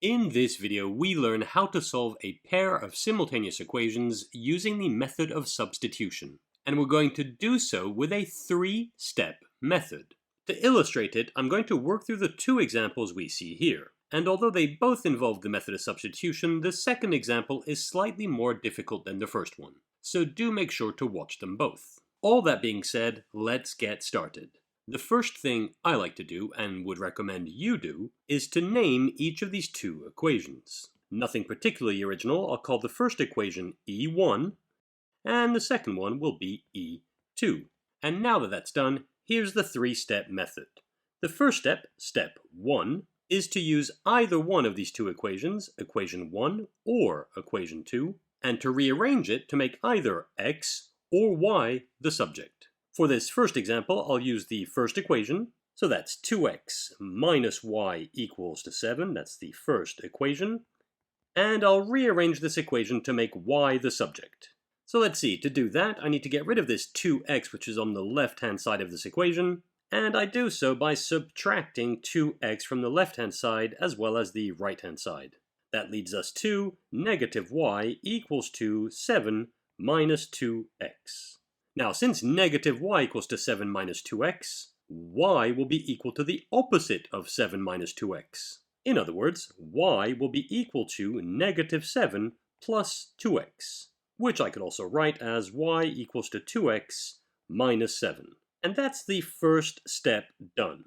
In this video, we learn how to solve a pair of simultaneous equations using the method of substitution. And we're going to do so with a three-step method. To illustrate it, I'm going to work through the two examples we see here. And although they both involve the method of substitution, the second example is slightly more difficult than the first one. So do make sure to watch them both. All that being said, let's get started. The first thing I like to do, and would recommend you do, is to name each of these two equations. Nothing particularly original. I'll call the first equation E1, and the second one will be E2. And now that that's done, here's the three-step method. The first step, step 1, is to use either one of these two equations, equation 1 or equation 2, and to rearrange it to make either x or y the subject. For this first example, I'll use the first equation, so that's 2x minus y equals to 7, that's the first equation, and I'll rearrange this equation to make y the subject. So let's see, to do that, I need to get rid of this 2x which is on the left-hand side of this equation, and I do so by subtracting 2x from the left-hand side as well as the right-hand side. That leads us to negative y equals to 7 minus 2x. Now, since negative y equals to 7 minus 2x, y will be equal to the opposite of 7 minus 2x. In other words, y will be equal to negative 7 plus 2x, which I could also write as y equals to 2x minus 7. And that's the first step done.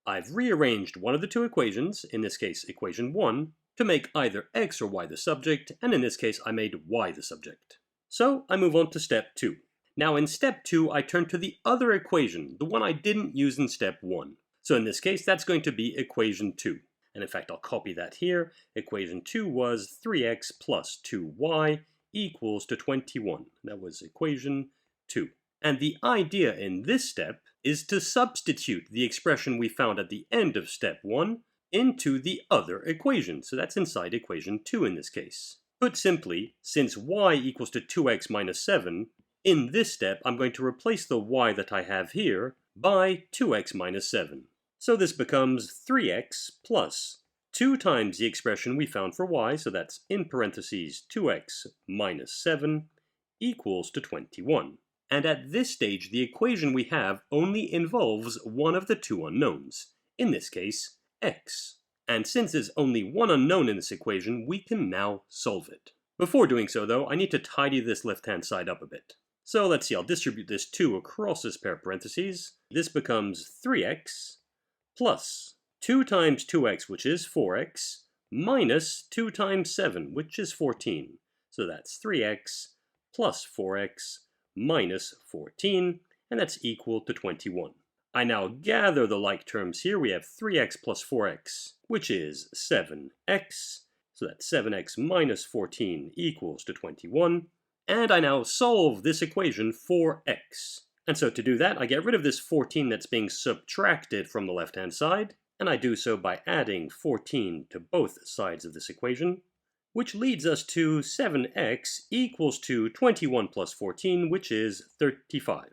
I've rearranged one of the two equations, in this case equation 1, to make either x or y the subject, and in this case I made y the subject. So I move on to step 2. Now in step 2, I turn to the other equation, the one I didn't use in step 1. So in this case, that's going to be equation 2. And in fact, I'll copy that here. Equation 2 was 3x plus 2y equals to 21. That was equation 2. And the idea in this step is to substitute the expression we found at the end of step 1 into the other equation. So that's inside equation 2 in this case. Put simply, since y equals to 2x minus 7, in this step, I'm going to replace the y that I have here by 2x minus 7. So this becomes 3x plus 2 times the expression we found for y, so that's in parentheses 2x minus 7 equals to 21. And at this stage, the equation we have only involves one of the two unknowns, in this case, x. And since there's only one unknown in this equation, we can now solve it. Before doing so, though, I need to tidy this left-hand side up a bit. So let's see, I'll distribute this 2 across this pair of parentheses. This becomes 3x plus 2 times 2x, which is 4x, minus 2 times 7, which is 14. So that's 3x plus 4x minus 14, and that's equal to 21. I now gather the like terms here. We have 3x plus 4x, which is 7x. So that's 7x minus 14 equals to 21. And I now solve this equation for x. And so to do that, I get rid of this 14 that's being subtracted from the left-hand side, and I do so by adding 14 to both sides of this equation, which leads us to 7x equals to 21 plus 14, which is 35.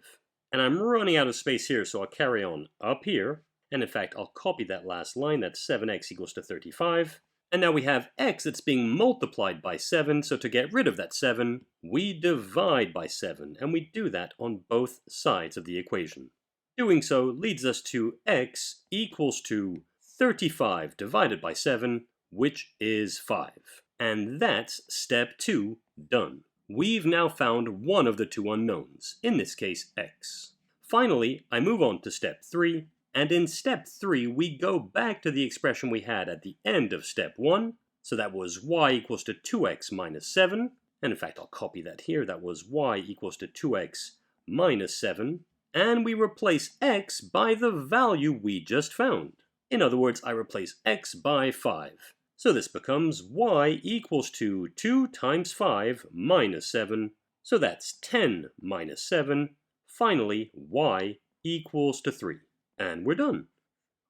And I'm running out of space here, so I'll carry on up here, and in fact, I'll copy that last line, that's 7x equals to 35. And now we have x that's being multiplied by 7, so to get rid of that 7, we divide by 7, and we do that on both sides of the equation. Doing so leads us to x equals to 35 divided by 7, which is 5. And that's step 2 done. We've now found one of the two unknowns, in this case x. Finally, I move on to step 3. And in step 3, we go back to the expression we had at the end of step 1. So that was y equals to 2x minus 7. And in fact, I'll copy that here. That was y equals to 2x minus 7. And we replace x by the value we just found. In other words, I replace x by 5. So this becomes y equals to 2 times 5 minus 7. So that's 10 minus 7. Finally, y equals to 3. And we're done.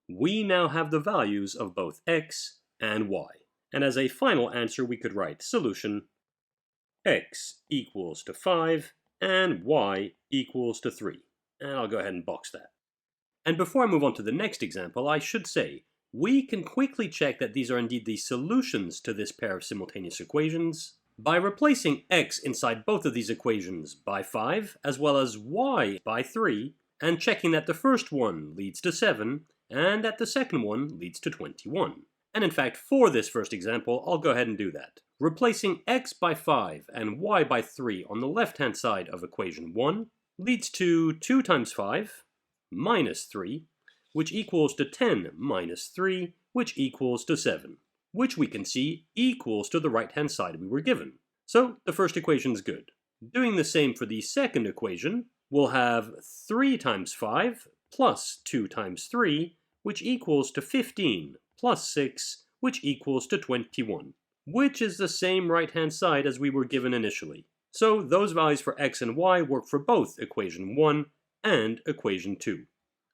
We now have the values of both x and y. And as a final answer, we could write solution x equals to 5 and y equals to 3. And I'll go ahead and box that. And before I move on to the next example, I should say, We can quickly check that these are indeed the solutions to this pair of simultaneous equations by replacing x inside both of these equations by 5, as well as y by 3, and checking that the first one leads to 7, and that the second one leads to 21. And in fact, for this first example, I'll go ahead and do that. Replacing x by 5 and y by 3 on the left-hand side of equation 1 leads to 2 times 5 minus 3, which equals to 10 minus 3, which equals to 7, which we can see equals to the right-hand side we were given. So the first equation's good. Doing the same for the second equation, we'll have 3 times 5 plus 2 times 3, which equals to 15, plus 6, which equals to 21, which is the same right-hand side as we were given initially. So those values for x and y work for both equation 1 and equation 2.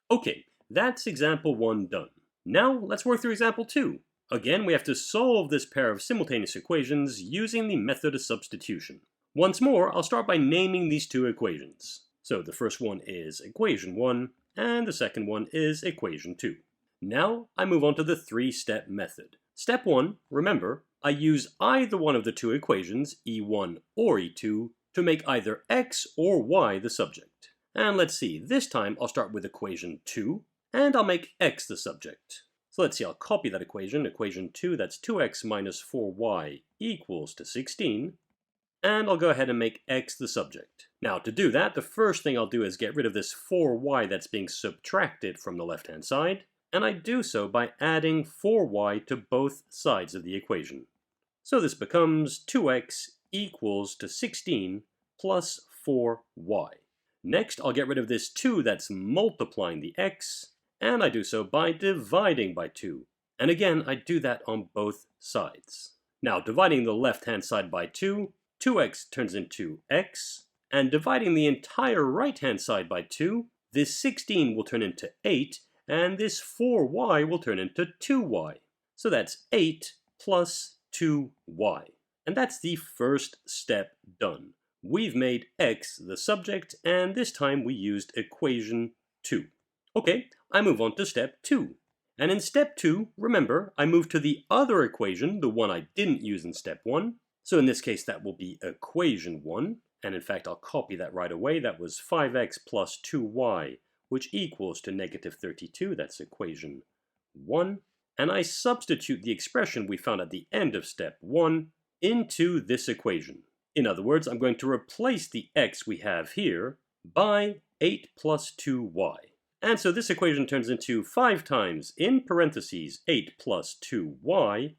Okay, that's example 1 done. Now let's work through example 2. Again, we have to solve this pair of simultaneous equations using the method of substitution. Once more, I'll start by naming these two equations. So the first one is equation 1, and the second one is equation 2. Now I move on to the 3-step method. Step 1, remember, I use either one of the two equations, E1 or E2, to make either x or y the subject. And let's see, this time I'll start with equation 2, and I'll make x the subject. So let's see, I'll copy that equation, equation 2, that's 2x minus 4y equals to 16, and I'll go ahead and make x the subject. Now to do that, the first thing I'll do is get rid of this 4y that's being subtracted from the left-hand side, and I do so by adding 4y to both sides of the equation. So this becomes 2x equals to 16 plus 4y. Next, I'll get rid of this 2 that's multiplying the x, and I do so by dividing by 2. And again, I do that on both sides. Now, dividing the left-hand side by 2, 2x turns into x, and dividing the entire right-hand side by 2, this 16 will turn into 8, and this 4y will turn into 2y. So that's 8 plus 2y. And that's the first step done. We've made x the subject, and this time we used equation 2. Okay, I move on to step 2. And in step 2, remember, I move to the other equation, the one I didn't use in step 1. So in this case, that will be equation 1. And in fact, I'll copy that right away. That was 5x plus 2y, which equals to negative 32. That's equation 1. And I substitute the expression we found at the end of step 1 into this equation. In other words, I'm going to replace the x we have here by 8 plus 2y. And so this equation turns into 5 times, in parentheses, 8 plus 2y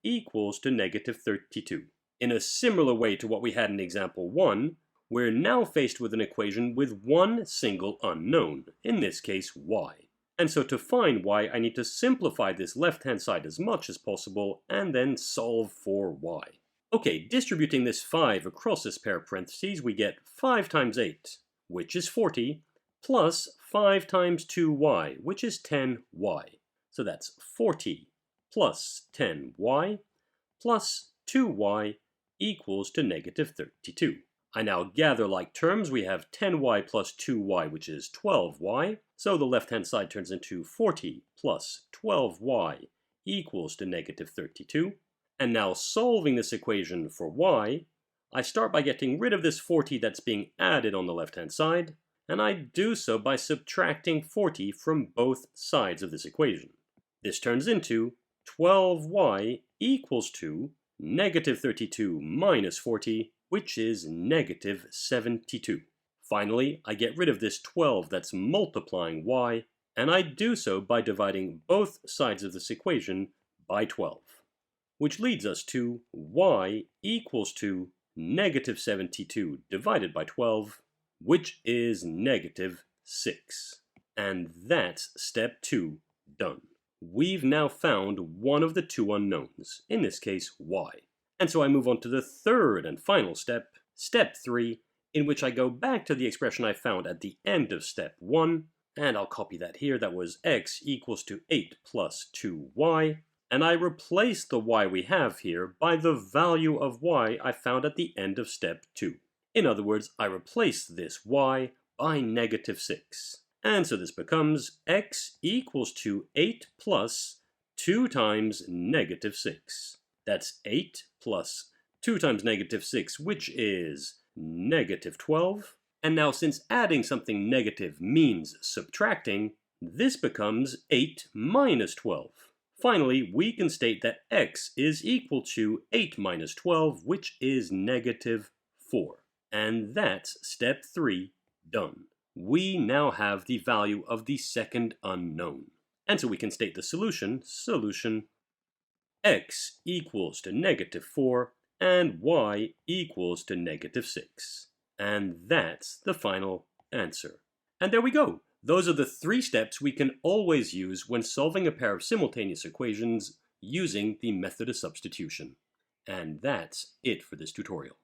equals to negative 32. In a similar way to what we had in example 1, we're now faced with an equation with one single unknown, in this case y. And so to find y, I need to simplify this left-hand side as much as possible and then solve for y. Okay, distributing this 5 across this pair of parentheses, we get 5 times 8, which is 40, plus 5 times 2y, which is 10y. So that's 40 plus 10y plus 2y equals to negative 32. I now gather like terms. We have 10y plus 2y, which is 12y. So the left-hand side turns into 40 plus 12y equals to negative 32. And now solving this equation for y, I start by getting rid of this 40 that's being added on the left-hand side, and I do so by subtracting 40 from both sides of this equation. This turns into 12y equals to negative 32 minus 40, which is negative 72. Finally, I get rid of this 12 that's multiplying y, and I do so by dividing both sides of this equation by 12, which leads us to y equals to negative 72 divided by 12, which is negative 6. And that's step 2 done. We've now found one of the two unknowns, in this case y. And so I move on to the third and final step, step 3, in which I go back to the expression I found at the end of step 1, and I'll copy that here. That was x equals to 8 plus 2y, and I replace the y we have here by the value of y I found at the end of step 2. In other words, I replace this y by negative 6. And so this becomes x equals to 8 plus 2 times negative 6. That's 8 plus 2 times negative 6, which is negative 12. And now since adding something negative means subtracting, this becomes 8 minus 12. Finally, we can state that x is equal to 8 minus 12, which is negative 4. And that's step 3 done. We now have the value of the second unknown. And so we can state the solution, x equals to negative 4 and y equals to negative 6. And that's the final answer. And there we go. Those are the 3 steps we can always use when solving a pair of simultaneous equations using the method of substitution. And that's it for this tutorial.